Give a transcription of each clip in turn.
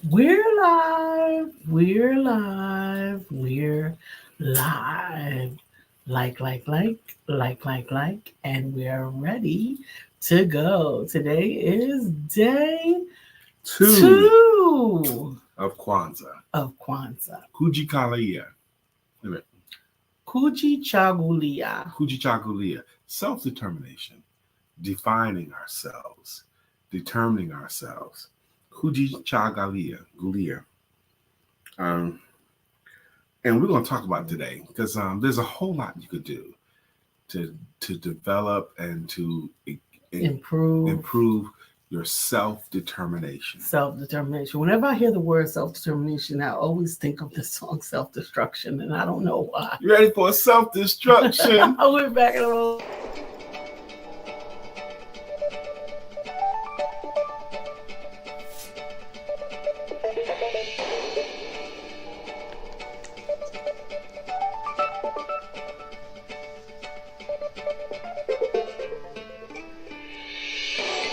We're live. We're live. We're live. And we're ready to go. Today is day Two two of Kwanzaa. of Kwanzaa. Kujichagulia. Wait a minute. Kujichagulia. Kujichagulia. Self-determination. Defining ourselves. Determining ourselves. Kujichagulia. Gulia. And we're going to talk about it today because there's a whole lot you could do to develop and to improve your self-determination. Self-determination. Whenever I hear the word self-determination, I always think of the song Self-Destruction, and I don't know why. You ready for self-destruction? I went back and I was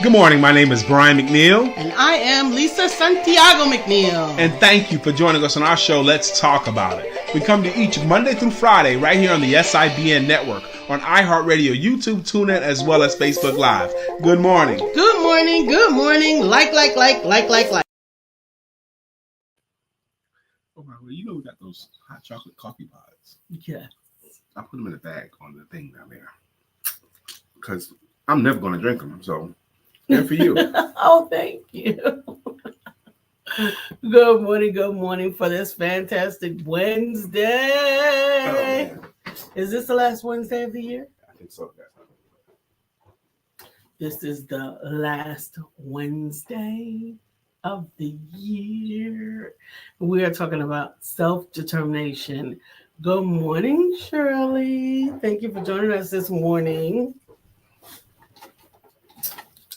Good morning. My name is Brian McNeill. And I am Lisa Santiago McNeill. And thank you for joining us on our show, Let's Talk About It. We come to each Monday through Friday right here on the SIBN network, on iHeartRadio, YouTube, TuneIn, as well as Facebook Live. Good morning. Good morning. Good morning. Like. Oh, well, you know we got those hot chocolate coffee pods. Yeah. I put them in a bag on the thing down there because I'm never going to drink them, so... And for you. Oh, thank you. Good morning for this fantastic Wednesday. Oh, is this the last Wednesday of the year? I think so. This is the last Wednesday of the year. We are talking about self-determination. Good morning, Shirley. Thank you for joining us this morning.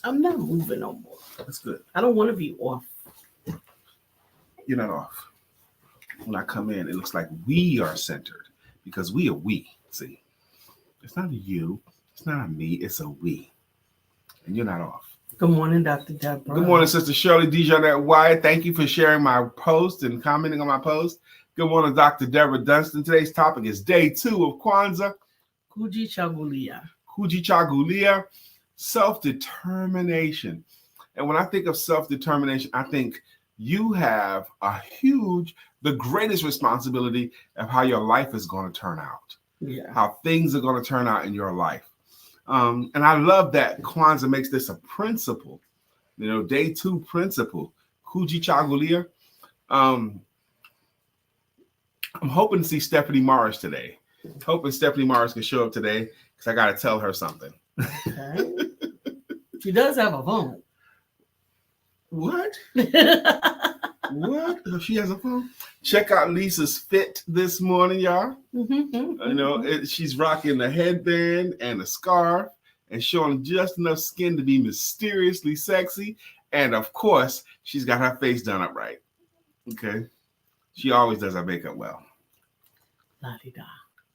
I'm not moving no more. That's good. I don't want to be off. You're not off. When I come in, it looks like we are centered because we are we. See, it's not a you. It's not a me. It's a we. And you're not off. Good morning, Dr. Deborah. Good morning, Sister Shirley Dijonette Wyatt. Thank you for sharing my post and commenting on my post. Good morning, Dr. Deborah Dunstan. Today's topic is day 2 of Kwanzaa. Kujichagulia. Kujichagulia. Self-determination. And when I think of self-determination, I think you have the greatest responsibility of how your life is going to turn out. Yeah. How things are going to turn out in your life. And I love that Kwanzaa makes this a principle. You know, day 2 principle. Kujichagulia. I'm hoping to see Stephanie Morris today. Hoping Stephanie Morris can show up today because I got to tell her something. Okay. She does have a phone. What? What? She has a phone? Check out Lisa's fit this morning, y'all. You know, she's rocking a headband and a scarf and showing just enough skin to be mysteriously sexy. And of course, she's got her face done up right. Okay. She always does her makeup well. La-di-da.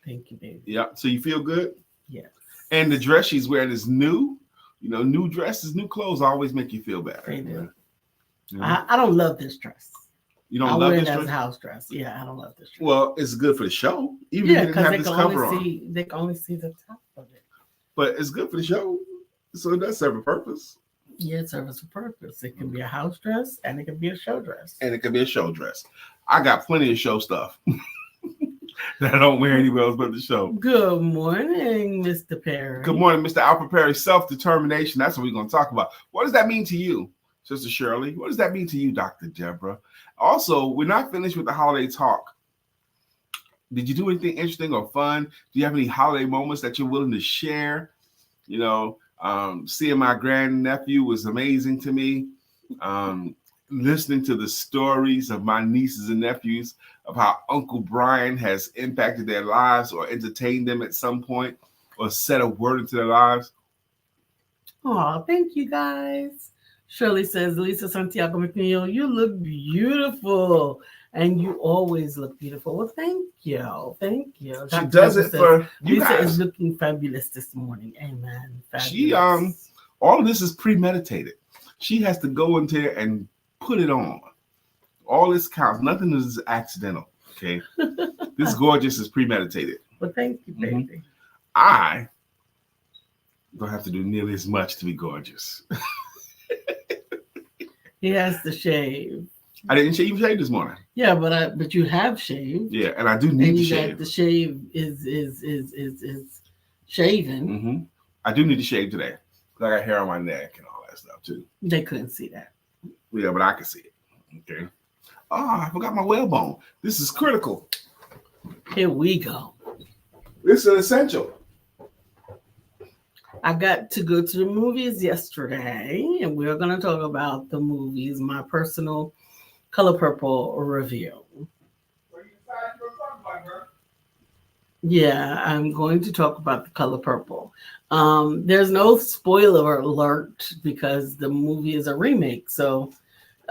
Thank you, baby. Yeah. So you feel good? Yes. And the dress she's wearing is new. You know, new dresses, new clothes always make you feel better. They do. Yeah. I don't love this dress. You don't love this dress? dress? A house dress. Yeah, I don't love this dress. Well, it's good for the show. Even if you didn't have this cover on. They can only see the top of it. But it's good for the show. So it does serve a purpose. Yeah, it serves a purpose. It can be a house dress and it can be a show dress. And it can be a show dress. I got plenty of show stuff that I don't wear anywhere else but the show. Good morning, Mr. Perry. Good morning, Mr. Alfred Perry. Self-determination. That's what we're going to talk about. What does that mean to you, Sister Shirley? What does that mean to you, Dr. Deborah? Also, we're not finished with the holiday talk. Did you do anything interesting or fun? Do you have any holiday moments that you're willing to share? You know, seeing my grandnephew was amazing to me. Listening to the stories of my nieces and nephews of how Uncle Brian has impacted their lives or entertained them at some point or said a word into their lives. Oh, thank you guys. Shirley says, Lisa Santiago McNeill, you look beautiful. And you always look beautiful. Well, thank you. Thank you. She does it for you Lisa guys. is looking fabulous this morning. Amen. Fabulous. She all of this is premeditated. She has to go into there and put it on. All this counts. Nothing is accidental. Okay. This gorgeous is premeditated. Well, thank you, baby. I don't have to do nearly as much to be gorgeous. He has to shave. I didn't even shave this morning. Yeah, but you have shaved. Yeah, and I do need to shave. The shave is shaven. Mm-hmm. I do need to shave today. I got hair on my neck and all that stuff too. They couldn't see that. Yeah, but I can see it. Okay. Oh, I forgot my whalebone. This is critical. Here we go. This is essential. I got to go to the movies yesterday, and we're going to talk about the movies, my personal Color Purple review. Yeah, I'm going to talk about the Color Purple. There's no spoiler alert because the movie is a remake, so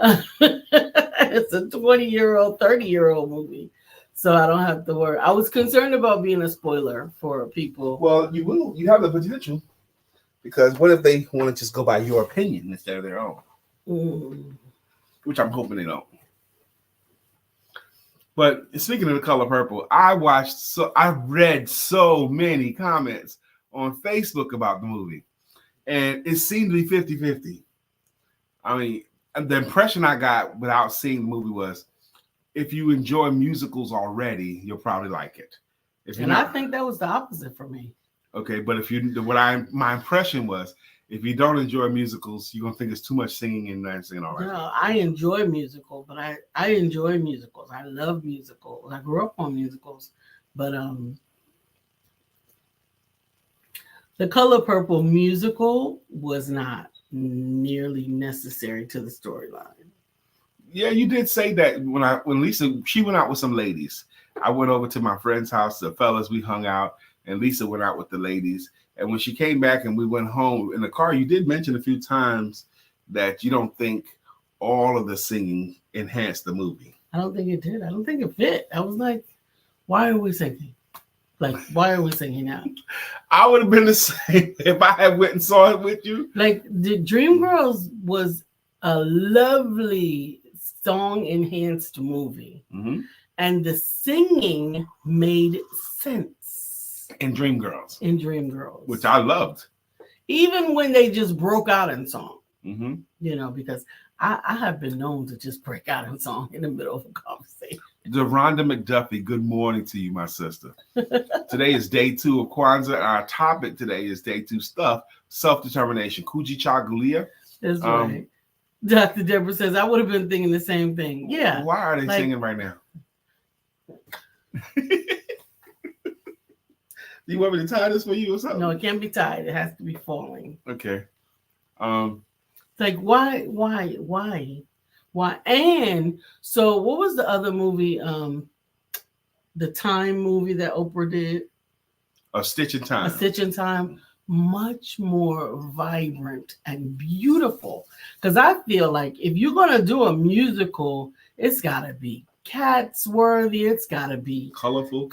it's a 20-year-old, 30-year-old movie. So I don't have to worry. I was concerned about being a spoiler for people. Well, you will. You have the potential. Because what if they want to just go by your opinion instead of their own? Which I'm hoping they don't. But speaking of the Color Purple, I read so many comments on Facebook about the movie. And it seemed to be 50-50. I mean, the impression I got without seeing the movie was, if you enjoy musicals already, you'll probably like it. I think that was the opposite for me. Okay, but my impression was, if you don't enjoy musicals, you're gonna think it's too much singing and dancing and all that. No, I enjoy musicals, but I enjoy musicals. I love musicals. I grew up on musicals, but the Color Purple musical was not nearly necessary to the storyline. Yeah, you did say that when Lisa, she went out with some ladies. I went over to my friend's house, the fellas, we hung out, and Lisa went out with the ladies. And when she came back and we went home in the car, you did mention a few times that you don't think all of the singing enhanced the movie. I don't think it did. I don't think it fit. I was like, why are we singing? Like, why are we singing now? I would have been the same if I had went and saw it with you. Like, the Dreamgirls was a lovely song-enhanced movie. Mm-hmm. And the singing made sense. In Dreamgirls. Which I loved. Even when they just broke out in song. Mm-hmm. You know, because I have been known to just break out in song in the middle of a conversation. Deronda McDuffie, good morning to you, my sister. Today is day 2 of Kwanzaa. Our topic today is day 2 stuff, self-determination. Kujichagulia. That's right. Dr. Deborah says, I would have been thinking the same thing. Yeah. Why are they singing right now? Do you want me to tie this for you or something? No, it can't be tied. It has to be falling. Okay. It's like, why? And so what was the other movie? The Time movie that Oprah did? A Stitch in Time. A Stitch in Time. Much more vibrant and beautiful. Because I feel like if you're going to do a musical, it's got to be cats worthy. It's got to be colorful.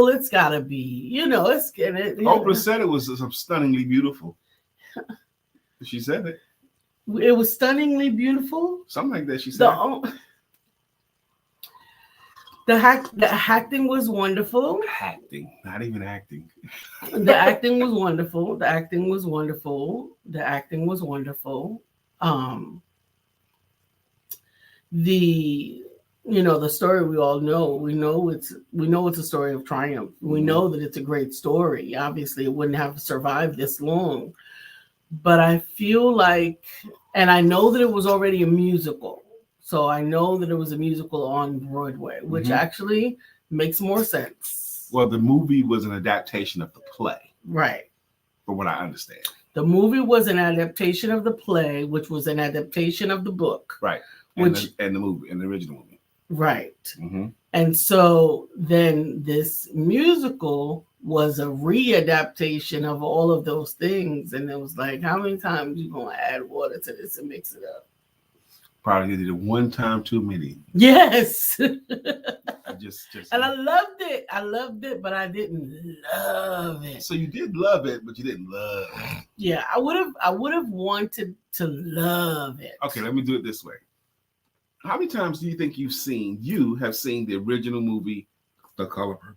It's got to be, Oprah said it was stunningly beautiful. She said it. It was stunningly beautiful. Something like that. She said. The acting was wonderful. Acting, not even acting. The acting was wonderful. The story we all know. We know it's a story of triumph. We know that it's a great story. Obviously, it wouldn't have survived this long. But I feel like, and I know that it was already a musical. So I know that it was a musical on Broadway, which actually makes more sense. Well, the movie was an adaptation of the play. Right. From what I understand. The movie was an adaptation of the play, which was an adaptation of the book. Right. And the original movie. Right. Mm-hmm. And so then this musical was a readaptation of all of those things. And it was like, how many times you going to add water to this and mix it up? Probably did it one time too many. Yes. just and I loved it, but I didn't love it. So you did love it, but you didn't love it. Yeah, I would have wanted to love it. Okay, let me do it this way. How many times do you think you have seen the original movie, The Color Purple?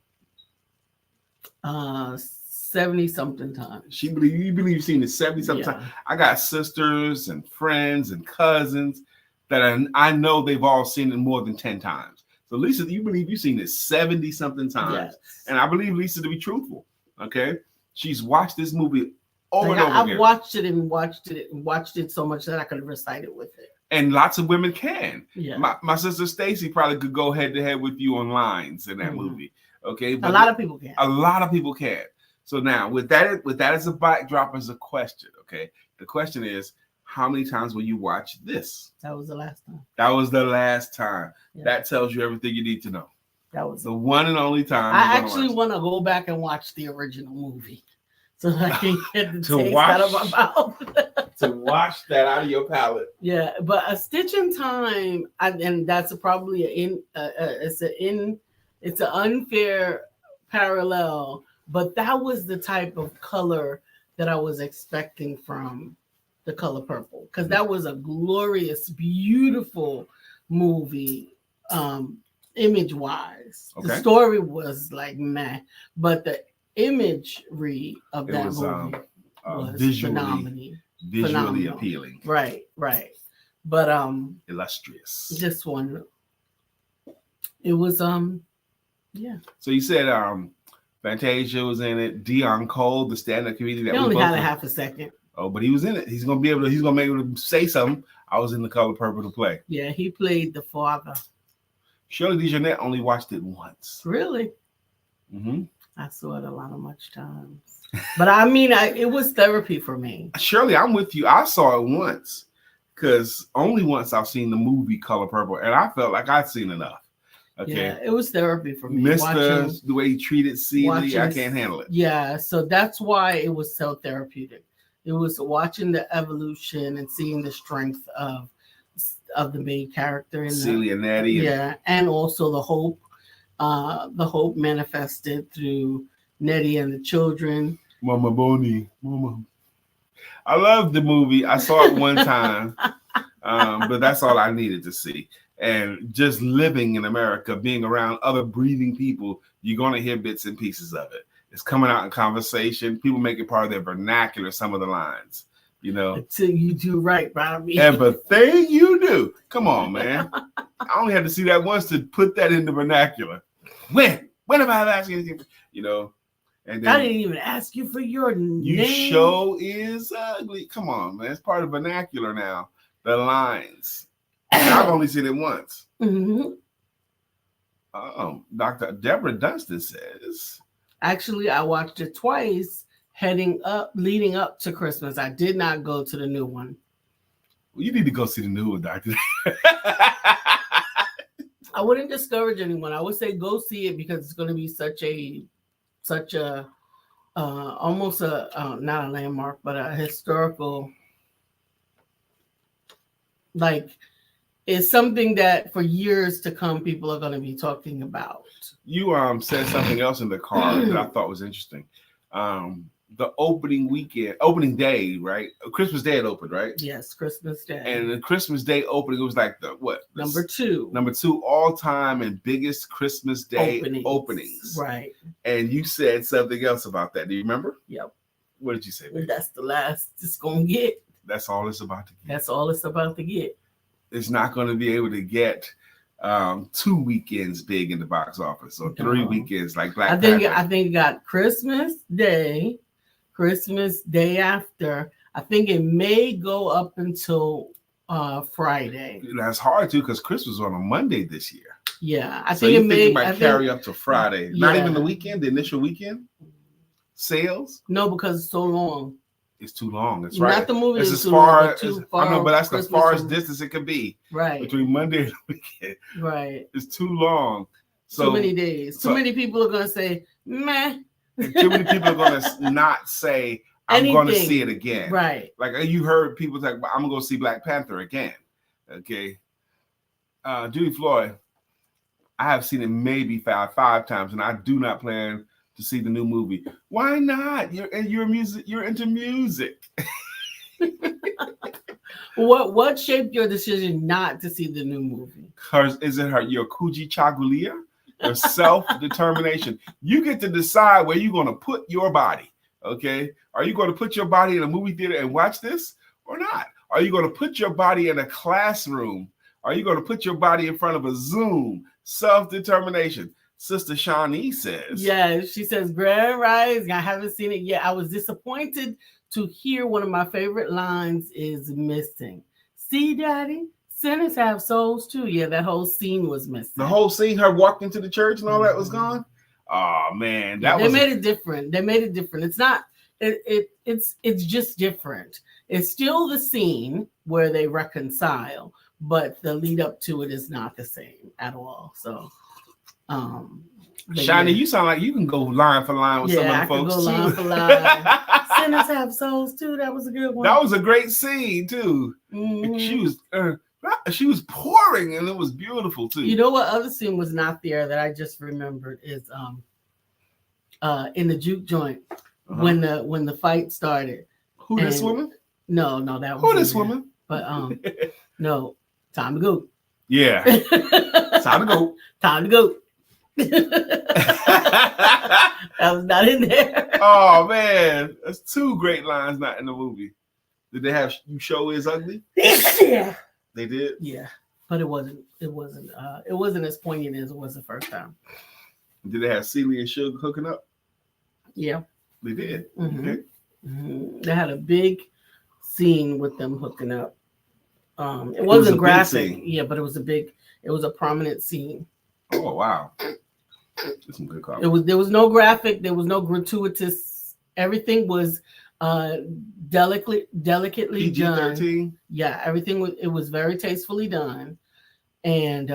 70 something times. You believe you've seen it 70 something times. I got sisters and friends and cousins that I know they've all seen it more than 10 times. So Lisa, you believe you've seen it 70 something times. Yes. And I believe Lisa to be truthful. Okay. She's watched this movie over and over again. I've watched it and watched it so much that I could recite it with it. And lots of women can. Yeah. My sister Stacy probably could go head to head with you on lines in that movie. Okay. But a lot of people can. A lot of people can. So now with that as a backdrop as a question. Okay. The question is, how many times will you watch this? That was the last time. That was the last time. Yeah. That tells you everything you need to know. That was the one and only time. I actually want to go back and watch the original movie so that I can get the taste out of my mouth. To wash that out of your palate. Yeah, but A Stitch in Time, and that's probably it's an unfair parallel, but that was the type of color that I was expecting from The Color Purple, because that was a glorious, beautiful movie, image-wise. Okay. The story was like meh, but the imagery of that movie was visually appealing. Right. But illustrious. This one, it was yeah. So you said Fantasia was in it. Dion Cole, the stand-up comedian. He only had a half a second. Oh, but he was in it. He's gonna be able to say something. I was in The Color Purple to play. Yeah, he played the father. Shirley DeJohnette only watched it once. Really? Mm-hmm. I saw it a lot of much times. But I mean, it was therapy for me. Shirley, I'm with you. I saw it once because only once I've seen the movie Color Purple, and I felt like I'd seen enough. Okay. Yeah, it was therapy for me. The way he treated Celie, I can't handle it. Yeah, so that's why it was so therapeutic. It was watching the evolution and seeing the strength of the main character in Celie and Nettie. Yeah, and also the hope manifested through Nettie and the children. Mama Boney, Mama. I love the movie. I saw it one time, but that's all I needed to see. And just living in America, being around other breathing people, you're going to hear bits and pieces of it. It's coming out in conversation. People make it part of their vernacular, some of the lines, you know. Until you do right by me. Everything you do. Come on, man. I only had to see that once to put that in the vernacular. When have I asked you anything? You know. And then, I didn't even ask you for your name. You show is ugly. Come on, man. It's part of vernacular now. The lines. I've only seen it once. Mm-hmm. Dr. Deborah Dunstan says. Actually, I watched it twice leading up to Christmas. I did not go to the new one. Well, you need to go see the new one, Doctor. I wouldn't discourage anyone. I would say go see it because it's going to be such a almost not a landmark, but a historical, like, it's something that for years to come people are going to be talking about. You said something else in the car that I thought was interesting. The opening day, right? Christmas Day it opened, right? Yes, Christmas Day. And the Christmas Day opening, it was like Number two all time and biggest Christmas Day openings. Right. And you said something else about that. Do you remember? Yep. What did you say, baby? That's the last it's gonna get. That's all it's about to get. That's all it's about to get. It's not going to be able to get 2 weekends big in the box office or 3 weekends like Black Panther. I think it got Christmas Day after. I think it may go up until Friday. That's hard too because Christmas was on a Monday this year. Yeah, I think it might carry up to Friday. Yeah. Not even the weekend, the initial weekend sales. No, because it's so long. It's too long. That's right. Not the movie. It's as far as I know, but that's the farthest distance it could be. Right. Between Monday and the weekend. Right. It's too long. So too many days. Too many people are gonna say, meh. And too many people are gonna not say, I'm gonna see it again. Right. Like you heard people talk about, I'm gonna go see Black Panther again. Okay. Judy Floyd, I have seen it maybe five times, and I do not plan to see the new movie. Why not? You're into music. What shaped your decision not to see the new movie? Is it your Kujichagulia? Your self-determination. You get to decide where you're going to put your body. Okay? Are you going to put your body in a movie theater and watch this or not? Are you going to put your body in a classroom? Are you going to put your body in front of a Zoom? Self-determination. Sister Shawnee says. Yeah, she says, Grand Rising. I haven't seen it yet. I was disappointed to hear one of my favorite lines is missing. See, Daddy? Sinners have souls too. Yeah, that whole scene was missing. The whole scene, her walking to the church and all that was gone? Oh, man. They made it different. They made it different. It's not, it's just different. It's still the scene where they reconcile, but the lead up to it is not the same at all. So, Shani, you sound like you can go line for line with some of the folks too. Line for line. Sinners have souls too. That was a good one. That was a great scene too. Mm-hmm. She was pouring, and it was beautiful too. You know what other scene was not there that I just remembered is in the juke joint when the fight started. Who this woman? No, that was who this woman. But no, time to go. Yeah, time to go. Time to go. That was not in there. Oh man, that's two great lines not in the movie. Did they have "You Show Is Ugly"? Yeah, they did. Yeah, but it wasn't as poignant as it was the first time. Did they have Celie and Suge hooking up? Yeah, they did. Mm-hmm. Okay. Mm-hmm. They had a big scene with them hooking up. It wasn't graphic, yeah, but it was a prominent scene. Oh wow. That's some good comments. There was no graphic, there was no gratuitous. Everything was delicately done. PG-13? Yeah, everything was very tastefully done. And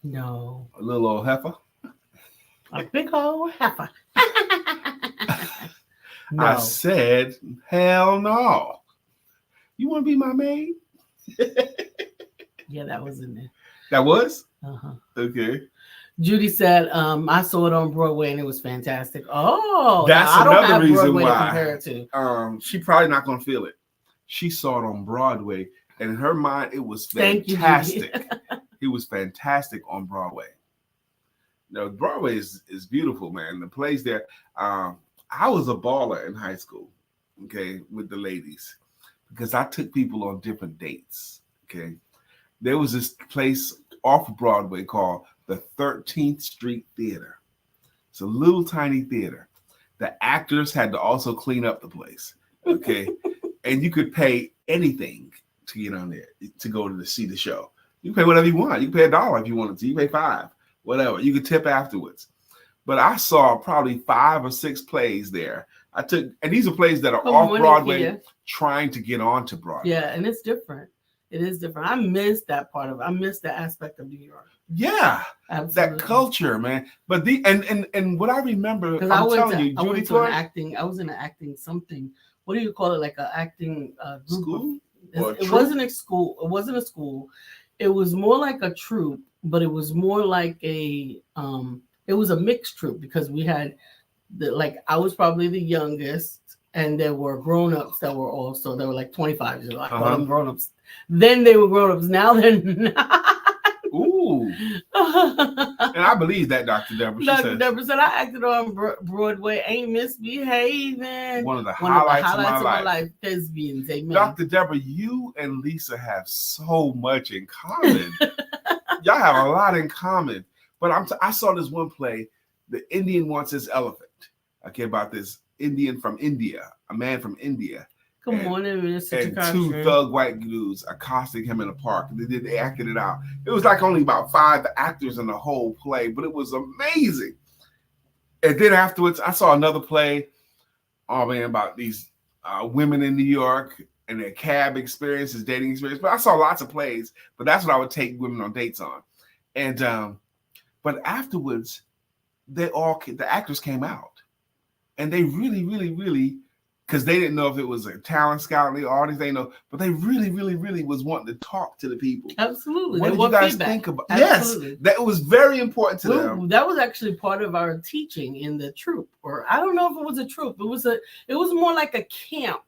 no. A little old heifer. A big old heifer. No. I said, hell no. You want to be my maid? Yeah, that was in there. That was? Uh-huh. Okay. Judy said, I saw it on Broadway and it was fantastic. Oh, that's another reason Broadway why. To compare it to. She probably not going to feel it. She saw it on Broadway, and in her mind, it was fantastic. It was fantastic on Broadway. No, Broadway is beautiful, man. The plays there. I was a baller in high school, okay, with the ladies, because I took people on different dates, okay. There was this place off of Broadway called the 13th Street Theater. It's a little tiny theater. The actors had to also clean up the place, okay. And you could pay anything to get on there, to go to see the show. You can pay whatever you want. You can pay $1 if you wanted to. You pay $5, whatever. You could tip afterwards. But I saw probably 5 or 6 plays there. And these are plays that are off Broadway, trying to get onto Broadway. Yeah, and it's different. It is different. I miss that part of it. I miss that aspect of New York. Yeah, absolutely. That culture, man. But and what I remember, because I went to an acting. I was in an acting something. What do you call it? Like an acting group. School? It wasn't a school. It wasn't a school. It was more like a troupe, but it was more like a it was a mixed troupe because we had I was probably the youngest, and there were grown-ups that were also, they were like 25 years old. I call them grown-ups. Then they were grown-ups. Now they're not. Ooh. And I believe that, Dr. Deborah. Dr. Deborah said, I acted on Broadway, ain't misbehaving. One of the highlights of my life. Thespians, amen. Dr. Deborah, you and Lisa have so much in common. Y'all have a lot in common. But I saw this one play, The Indian Wants His Elephant. I care about this Indian from India, a man from India. Good morning, Mr. And 2 thug white dudes accosting him in a park. They acted it out. It was like only about 5 actors in the whole play, but it was amazing. And then afterwards, I saw another play, about these women in New York and their cab experiences, dating experience. But I saw lots of plays, but that's what I would take women on dates on. And but afterwards, the actors came out, and they really, really, really, because they didn't know if it was a talent scouting or audience, they know, but they really, really, really was wanting to talk to the people. Absolutely. What did you guys think about? Absolutely. Yes, that was very important to them. That was actually part of our teaching in the troupe, or I don't know if it was a troupe. It was more like a camp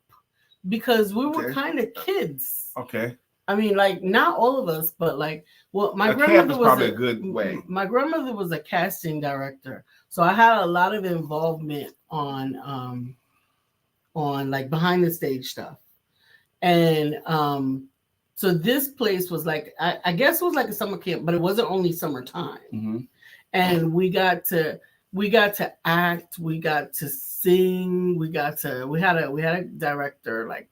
because we were Okay. kind of kids. Okay. I mean, like not all of us, but like, well, my A camp grandmother is was probably a good way. My grandmother was a casting director, so I had a lot of involvement on like behind the stage stuff, and so this place was like I guess it was like a summer camp, but it wasn't only summertime, Mm-hmm. and we got to act, we got to sing, we had a director, like,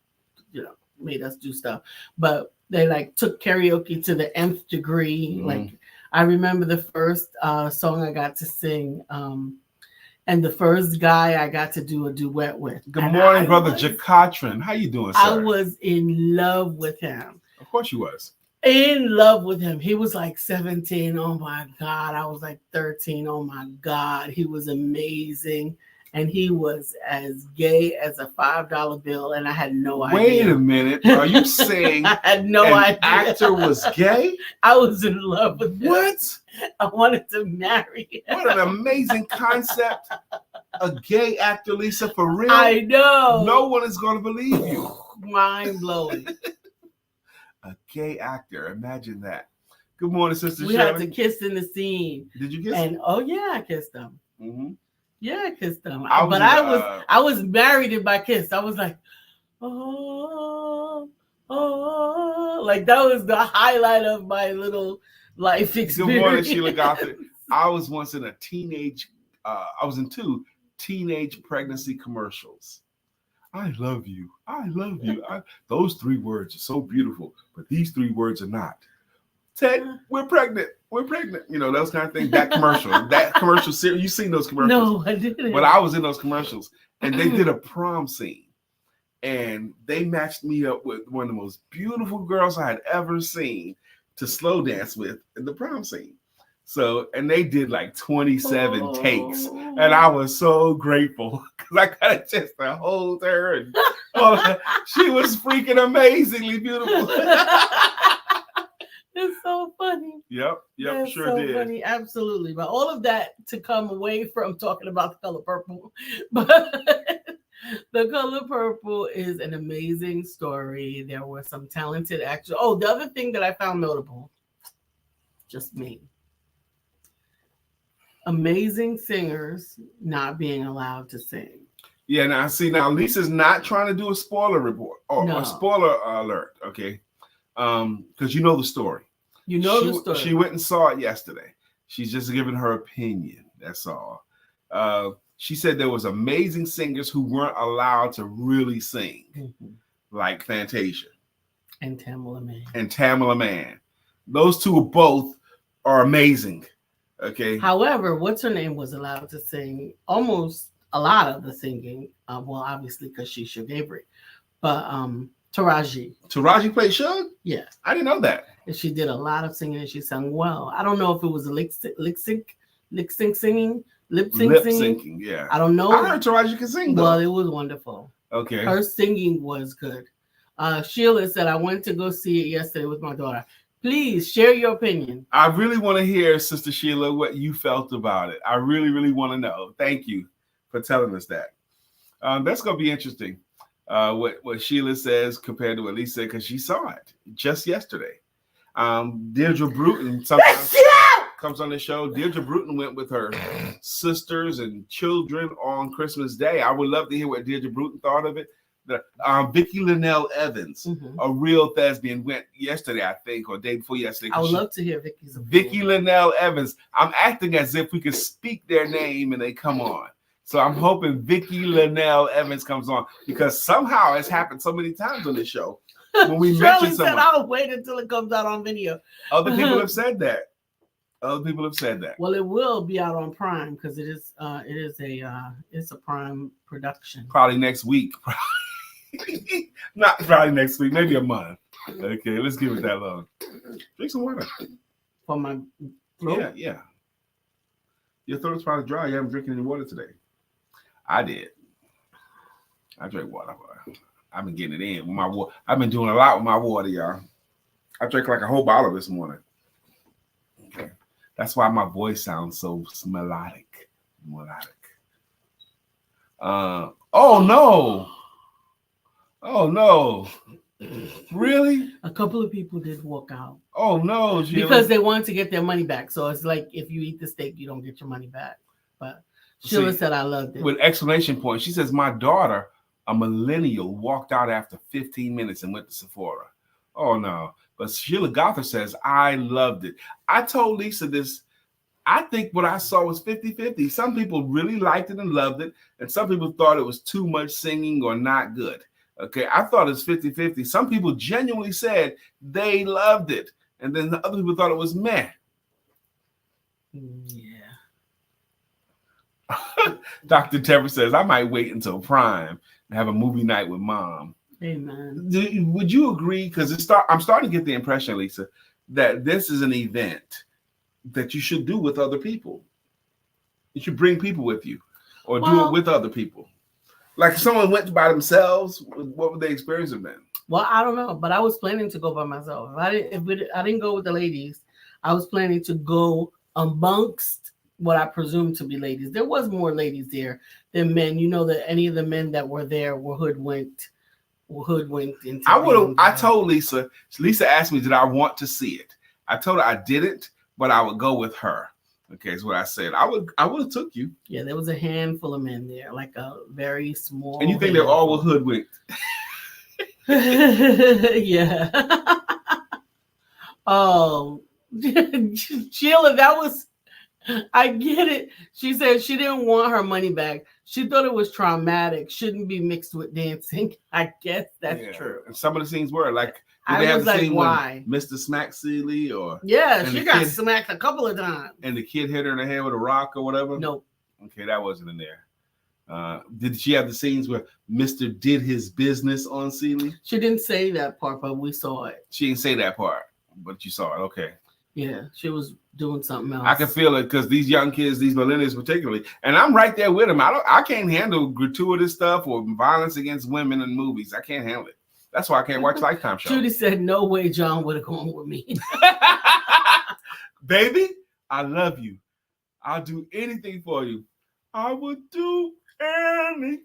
you know, made us do stuff, but they like took karaoke to the nth degree. Mm-hmm. Like I remember the first song I got to sing, and the first guy I got to do a duet with. Good morning, brother Jacatrin. How you doing, sir? I was in love with him. Of course you was. In love with him. He was like 17. Oh my God. I was like 13. Oh my God. He was amazing. And he was as gay as a $5 bill. And I had no idea. Wait a minute. Are you saying I had no idea. Actor was gay? I was in love with him. What? I wanted to marry him. What an amazing concept. A gay actor, Lisa, for real? I know. No one is going to believe you. Mind blowing. A gay actor. Imagine that. Good morning, Sister We Shirley. had to kiss in the scene. Did you kiss and him? Oh yeah, I kissed him. Mm-hmm. Yeah, I kissed him. I I was married in my kiss. I was like, oh, like that was the highlight of my little life experience. Good morning, Sheila Gothard. I was once in I was in 2 teenage pregnancy commercials. I love you. I love you. Those 3 words are so beautiful, but these 3 words are not. Ted, we're pregnant. We're pregnant. You know, those kind of things. That commercial series. You've seen those commercials. No, I didn't. But I was in those commercials, and they did a prom scene. And they matched me up with one of the most beautiful girls I had ever seen to slow dance with in the prom scene. So, and they did like 27 takes. And I was so grateful because I got a chance to hold her. And she was freaking amazingly beautiful. It's so funny. Yep, That's sure so did. Funny. Absolutely. But all of that to come away from talking about The Color Purple. But The Color Purple is an amazing story. There were some talented actors. Oh, the other thing that I found notable, just me, amazing singers not being allowed to sing. Yeah, now Lisa's not trying to do a spoiler report or a spoiler alert, okay? Because you know the story. You know the story. She went and saw it yesterday. She's just giving her opinion. That's all. She said there was amazing singers who weren't allowed to really sing, like Fantasia and Tamala Man. Those 2 both are amazing. Okay. However, what's her name was allowed to sing almost a lot of the singing. Well, obviously because she's Suge Avery, but Taraji. Taraji played Suge? Yeah. I didn't know that. And she did a lot of singing and she sang well. I don't know if it was a lip sync singing. Yeah. I don't know. I heard Taraji can sing though. Well, it was wonderful. Okay. Her singing was good. Sheila said, I went to go see it yesterday with my daughter. Please share your opinion. I really want to hear, Sister Sheila, what you felt about it. I really, really want to know. Thank you for telling us that. That's going to be interesting. What Sheila says compared to what Lisa said, because she saw it just yesterday. Deirdre Bruton sometimes comes on the show. Deirdre Bruton went with her sisters and children on Christmas Day. I would love to hear what Deirdre Bruton thought of it. Vicki Linnell Evans, a real thespian, went yesterday, I think, or day before yesterday. I would love to hear Vicki's opinion. Vicki Linnell Evans. I'm acting as if we could speak their name and they come on. So I'm hoping Vicki Linnell Evans comes on because somehow it's happened so many times on this show. When we mention someone, I'll wait until it comes out on video. Other people have said that. Other people have said that. Well, it will be out on Prime because it's a Prime production. Probably next week. Not probably next week, maybe a month. Okay, let's give it that long. Drink some water. For my throat? Yeah. Your throat's probably dry. You haven't drinking any water today. I did. I drank water. I've been getting it in with my water. I've been doing a lot with my water, y'all. I drank like a whole bottle this morning. Okay. That's why my voice sounds so melodic. Oh no. Oh no. Really? A couple of people did walk out Oh no, Sheila. because they wanted to get their money back. So it's like if you eat the steak, you don't get your money back. But Sheila said I loved it. With exclamation point, she says, my daughter, a millennial, walked out after 15 minutes and went to Sephora. Oh no. But Sheila Gothard says, I loved it. I told Lisa this. I think what I saw was 50-50. Some people really liked it and loved it, and some people thought it was too much singing or not good. Okay, I thought it was 50-50. Some people genuinely said they loved it, and then the other people thought it was meh. Yeah. Dr. Tepper says, I might wait until Prime and have a movie night with Mom. Amen. Would you agree? Because I'm starting to get the impression, Lisa, that this is an event that you should do with other people. You should bring people with you or do it with other people. Like if someone went by themselves, what would the experience have been? Well, I don't know, but I was planning to go by myself. I didn't go with the ladies, I was planning to go amongst what I presume to be ladies. There was more ladies there than men. You know that any of the men that were there were hoodwinked into. I told Lisa. Lisa asked me, did I want to see it? I told her I didn't, but I would go with her. Okay, is what I said. I would have took you. Yeah, there was a handful of men there, like a very small. And you think they're all hoodwinked? Yeah. Oh, Sheila, that was. I get it. She said she didn't want her money back. She thought it was traumatic. Shouldn't be mixed with dancing. I guess that's true. And some of the scenes were like. I was like, why? Mr. Smack Seeley or she got smacked a couple of times. And the kid hit her in the head with a rock or whatever? Nope. Okay, that wasn't in there. Did she have the scenes where Mr. did his business on Seeley? She didn't say that part, but we saw it. She didn't say that part, but you saw it. Okay. Yeah, she was doing something else. I can feel it because these young kids, these millennials particularly, and I'm right there with them. I can't handle gratuitous stuff or violence against women in movies. I can't handle it. That's why I can't watch Lifetime shows. Judy said, no way John would have gone with me. Baby, I love you. I'll do anything for you. I would do anything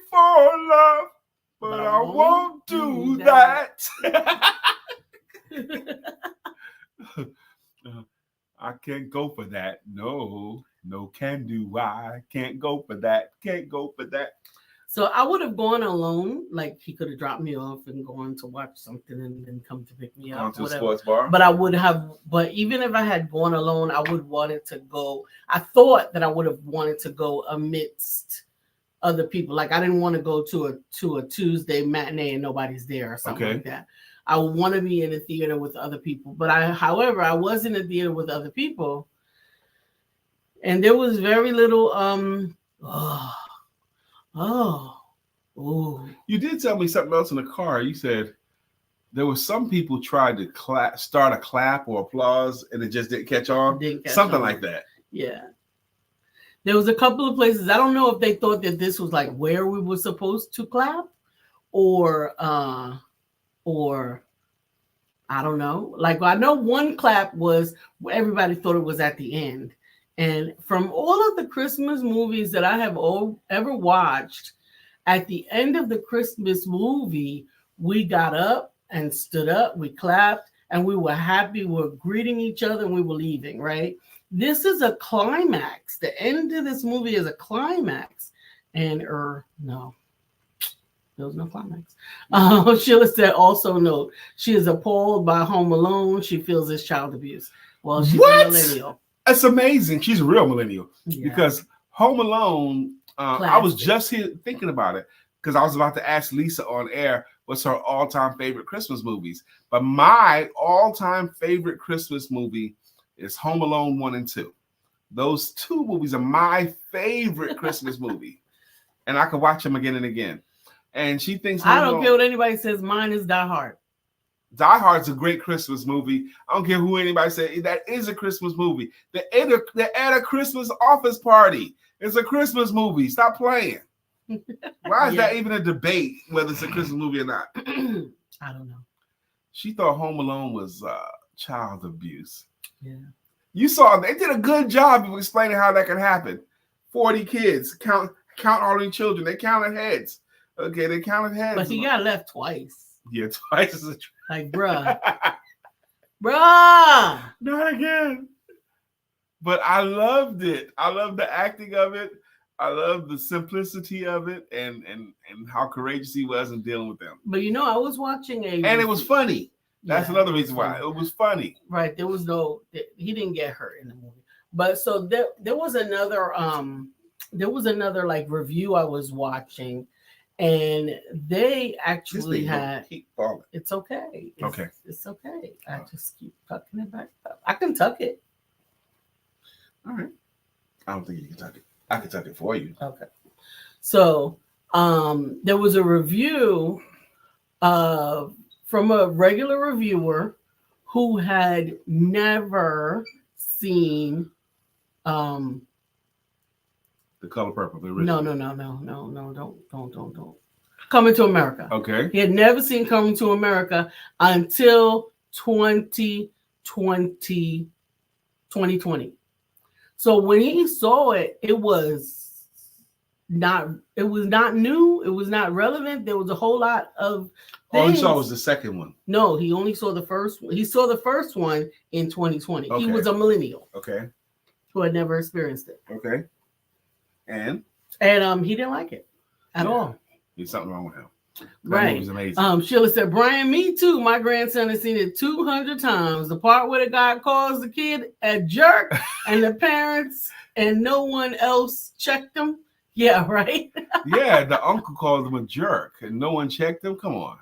for love, but I won't do that. I can't go for that. No can do. I can't go for that. Can't go for that. So I would have gone alone, like he could have dropped me off and gone to watch something and then come to pick me up. Gone to a sports bar. But even if I had gone alone, I would wanted to go. I thought that I would have wanted to go amidst other people. Like I didn't want to go to a Tuesday matinee and nobody's there or something like that. I would want to be in a theater with other people. But however, I was in a theater with other people, and there was very little You did tell me something else in the car. You said there were some people tried to start a clap or applause and it just didn't catch on. Something like that. Yeah. There was a couple of places. I don't know if they thought that this was like where we were supposed to clap or I don't know. Like I know one clap was where everybody thought it was at the end. And from all of the Christmas movies that I have ever watched, at the end of the Christmas movie, we got up and stood up, we clapped, and we were happy. We were greeting each other and we were leaving, right? This is a climax. The end of this movie is a climax. And no, there was no climax. Sheila said, also note, she is appalled by Home Alone. She feels it's child abuse. Well, she's a millennial. That's amazing. She's a real millennial because Home Alone, I was just here thinking about it because I was about to ask Lisa on air what's her all-time favorite Christmas movies. But my all-time favorite Christmas movie is Home Alone 1 and 2. Those two movies are my favorite Christmas movie. And I could watch them again and again. And she thinks I don't care what anybody says. Mine is Die Hard. Die Hard's a great Christmas movie. I don't care who anybody says. That is a Christmas movie. They're at a Christmas office party. It's a Christmas movie. Stop playing. Why is that even a debate whether it's a Christmas movie or not? I don't know. She thought Home Alone was child abuse. Yeah. You saw they did a good job of explaining how that can happen. 40 kids, count all the children. They counted heads. Okay, they counted heads. But he got left twice. Yeah, twice as a like, bruh. Bruh. Not again. But I loved it. I love the acting of it. I love the simplicity of it and how courageous he was in dealing with them. But I was watching and it was funny. That's another reason why it was funny. Right. There was he didn't get hurt in the movie. But so there was another like review I was watching, and they actually had keep falling. It's okay. It's okay. I just keep tucking it back up. I can tuck it. All right. I don't think you can tuck it. I can tuck it for you. Okay. So there was a review from a regular reviewer who had never seen The Color Purple. The original. No. Don't. Coming to America. Okay. He had never seen Coming to America until 2020. So when he saw it, it was not new. It was not relevant. There was a whole lot of things. All he saw was the second one. No, he only saw the first one. He saw the first one in 2020. Okay. He was a millennial. Okay. Who had never experienced it. Okay. And he didn't like it at all. There's something wrong with him. Right. It was amazing. Sheila said, Brian, me too. My grandson has seen it 200 times. The part where the guy calls the kid a jerk and the parents and no one else checked him. Yeah, right. Yeah, the uncle called him a jerk and no one checked him. Come on.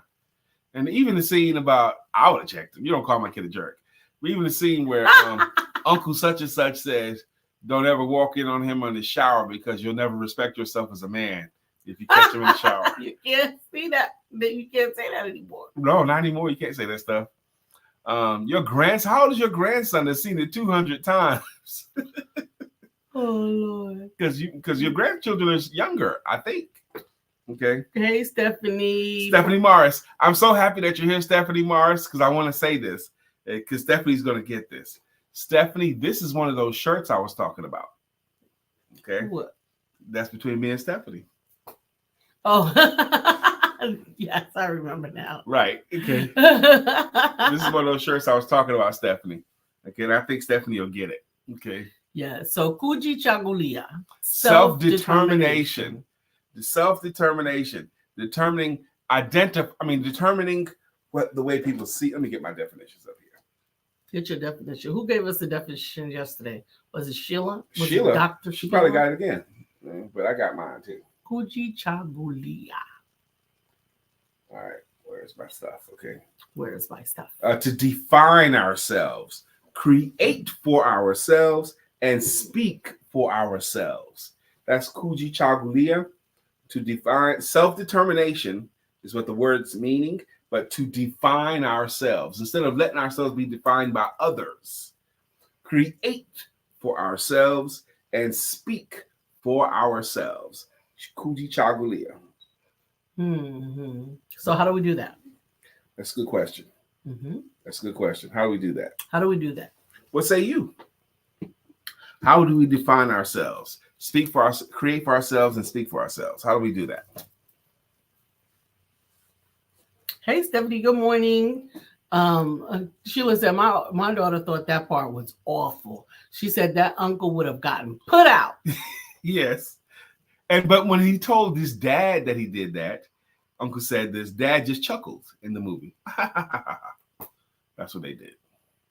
And even the scene about, I would have checked him. You don't call my kid a jerk. But even the scene where Uncle such and such says, don't ever walk in on him in the shower because you'll never respect yourself as a man if you catch him in the shower. You can't see that. You can't say that anymore. No, not anymore. You can't say that stuff. How old is your grandson that's seen it 200 times? Oh, Lord. Because your grandchildren are younger, I think. Okay. Hey, Stephanie. Stephanie Morris. I'm so happy that you're here, Stephanie Morris, because I want to say this, because Stephanie's going to get this. Stephanie, this is one of those shirts I was talking about. Okay. What? That's between me and Stephanie. Oh, yes, I remember now. Right. Okay. This is one of those shirts I was talking about, Stephanie. Okay, and I think Stephanie will get it. Okay. Yeah. So Kujichagulia. Self-determination. The self-determination. Determining what the way people see. Let me get my definitions up here. Get your definition. Who gave us the definition yesterday? Was it Sheila? Was Sheila. It Dr. She Sheila? probably got it again. But I got mine too. Kujichagulia. All right. Where's my stuff? Okay. Where's my stuff? To define ourselves, create for ourselves, and speak for ourselves. That's Kujichagulia. To define, self-determination is what the word's meaning, but to define ourselves instead of letting ourselves be defined by others. Create for ourselves and speak for ourselves. Kujichagulia. Mm-hmm. So how do we do that? That's a good question. Mm-hmm. That's a good question. How do we do that? How do we do that? What say you? How do we define ourselves? Speak for us, create for ourselves, and speak for ourselves. How do we do that? Hey, Stephanie. Good morning. Sheila said my daughter thought that part was awful. She said that uncle would have gotten put out. Yes. But when he told his dad that he did that, Uncle said this, dad just chuckled in the movie. That's what they did.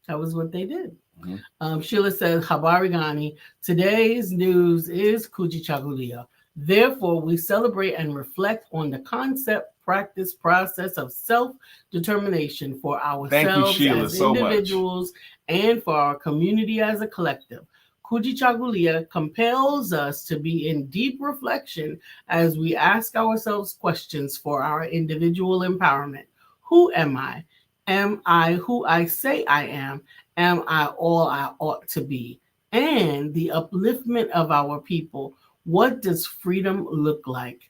That was what they did. Mm-hmm. Sheila says, Habari Gani, today's news is Kujichagulia. Therefore, we celebrate and reflect on the concept, practice, process of self-determination for ourselves Sheila, as so individuals and for our community as a collective. Kujichagulia compels us to be in deep reflection as we ask ourselves questions for our individual empowerment. Who am I? Am I who I say I am? Am I all I ought to be? And the upliftment of our people. What does freedom look like?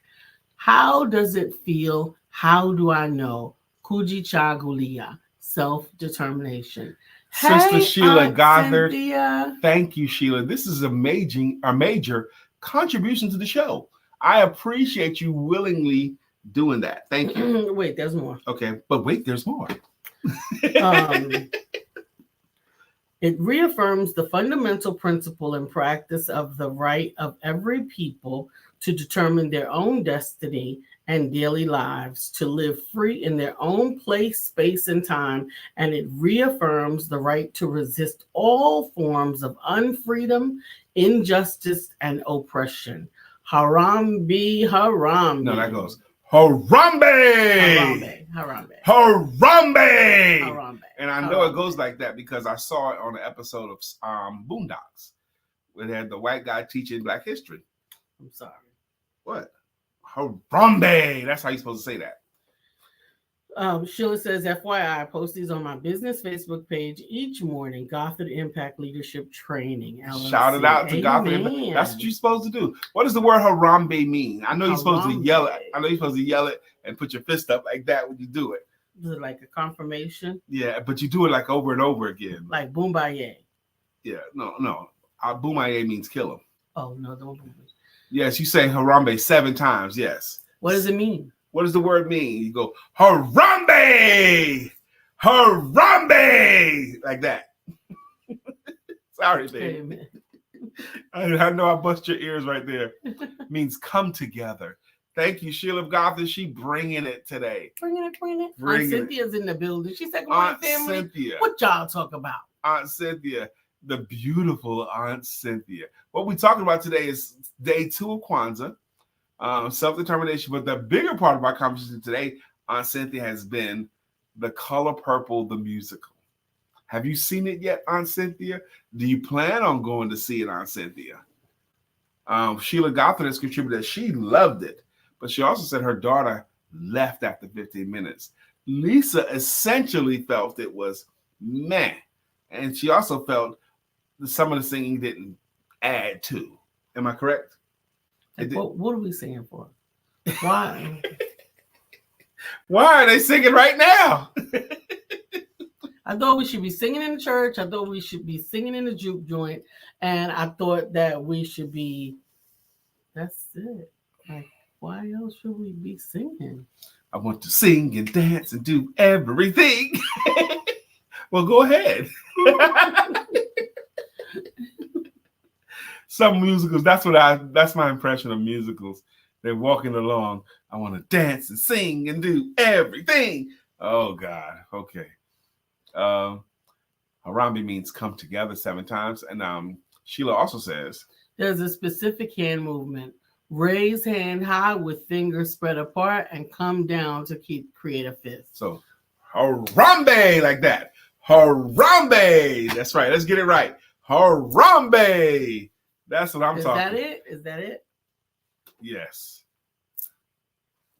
How does it feel? How do I know? Kujichagulia, self-determination. Sister Sheila Gothard, Cynthia. Thank you, Sheila. This is a major contribution to the show. I appreciate you willingly doing that. Thank you. Wait, there's more. Okay, but wait, there's more. It reaffirms the fundamental principle and practice of the right of every people to determine their own destiny and daily lives, to live free in their own place, space, and time. And it reaffirms the right to resist all forms of unfreedom, injustice, and oppression. Harambe, Harambe. No, that goes Harambe! Harambe. Harambe! Harambe. And I know it goes like that because I saw it on an episode of Boondocks. Where they had the white guy teaching Black history. I'm sorry. What? Harambe! That's how you're supposed to say that. Sheila says, FYI, I post these on my business Facebook page each morning. Gothard Impact Leadership Training. LLC. Shout it out to Gothard Impact. That's what you're supposed to do. What does the word Harambe mean? I know you're supposed to yell it. I know you're supposed to yell it and put your fist up like that when you do it. Is it like a confirmation? Yeah, but you do it like over and over again. Like Boombaye. Yeah, no. Boombaye means kill him. Oh, no, don't do it. Yes, you say Harambe 7 times, yes. What does it mean? What does the word mean? You go, Harambe! Harambe! Like that. Sorry, baby. I know I bust your ears right there. Means come together. Thank you, Sheila Gothard. She bringing it today. Bringing it. Aunt Cynthia's in the building. She said, Aunt family. Cynthia. What y'all talk about? Aunt Cynthia, the beautiful Aunt Cynthia. What we're talking about today is day 2 of Kwanzaa. Self-determination, but the bigger part of our conversation today, Aunt Cynthia, has been The Color Purple, the musical. Have you seen it yet, Aunt Cynthia? Do you plan on going to see it, Aunt Cynthia? Sheila Gothard has contributed that she loved it, but she also said her daughter left after 15 minutes. Lisa essentially felt it was meh, and she also felt that some of the singing didn't add to. Am I correct? Like, what are we singing for? Why? Why are they singing right now? I thought we should be singing in the church. I thought we should be singing in the juke joint. And I thought that we should be, that's it. Like, why else should we be singing? I want to sing and dance and do everything. Well, go ahead. Some musicals, that's my impression of musicals. They're walking along. I want to dance and sing and do everything. Oh, God. Okay. Harambe means come together 7 times. And Sheila also says, there's a specific hand movement. Raise hand high with fingers spread apart and come down to create a fist. So, Harambe, like that. Harambe. That's right. Let's get it right. Harambe. That's what I'm talking. Is that it? Yes.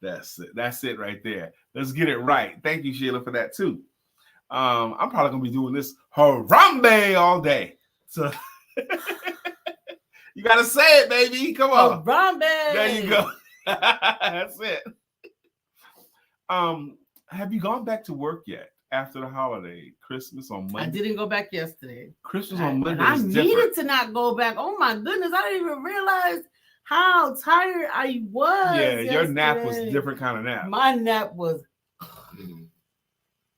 That's it. That's it right there. Let's get it right. Thank you, Sheila, for that too. I'm probably gonna be doing this Harambe all day. So you gotta say it, baby. Come on. Harambe. There you go. That's it. Have you gone back to work yet after the holiday? Christmas on Monday. I didn't go back yesterday. Christmas on Monday. I needed to not go back. Oh my goodness. I didn't even realize how tired I was. Yeah, yesterday. your nap was a different kind of nap. My nap was.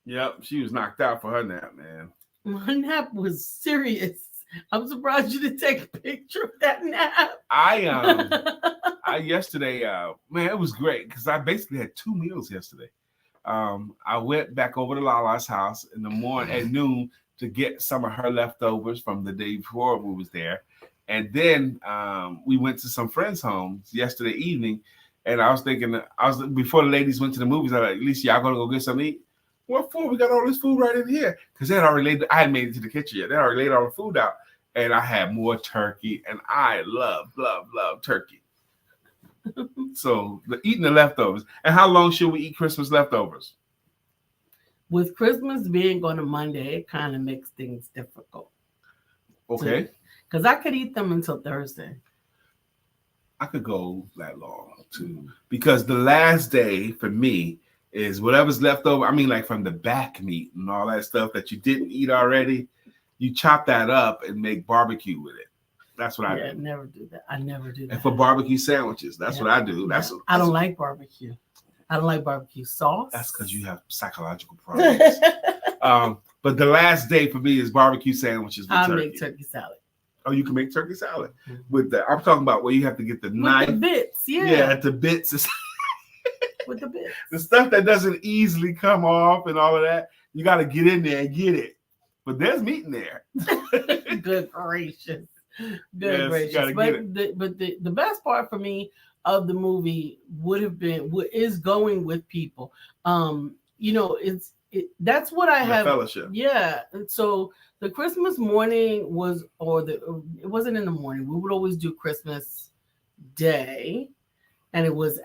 Yep, she was knocked out for her nap, man. My nap was serious. I'm surprised you didn't take a picture of that nap. I yesterday, man, it was great because I basically had 2 meals yesterday. I went back over to Lala's house in the morning at noon to get some of her leftovers from the day before we was there. And then we went to some friends' homes yesterday evening. And I was thinking, before the ladies went to the movies, I was like, at least y'all gonna go get something to eat? What for? We got all this food right in here. Because I hadn't made it to the kitchen yet. They already laid all the food out. And I had more turkey. And I love turkey. So eating the leftovers. And how long should we eat Christmas leftovers? With Christmas being on a Monday, it kind of makes things difficult. Okay. Because I could eat them until Thursday. I could go that long too. Because the last day for me is whatever's left over. I mean, like from the back meat and all that stuff that you didn't eat already. You chop that up and make barbecue with it. That's what I do. I never do that. And for barbecue sandwiches, that's what I do. I don't like barbecue. I don't like barbecue sauce. That's because you have psychological problems. But the last day for me is barbecue sandwiches with turkey. I make turkey salad. Oh, you can make turkey salad with that. I'm talking about where you have to get the knife. With the bits, yeah. Yeah, the bits. With the bits. The stuff that doesn't easily come off and all of that. You got to get in there and get it. But there's meat in there. Good gracious. Good gracious. But the best part for me of the movie would have been is going with people. That's what I have. Fellowship. Yeah. And so the Christmas morning it wasn't in the morning. We would always do Christmas Day, and it was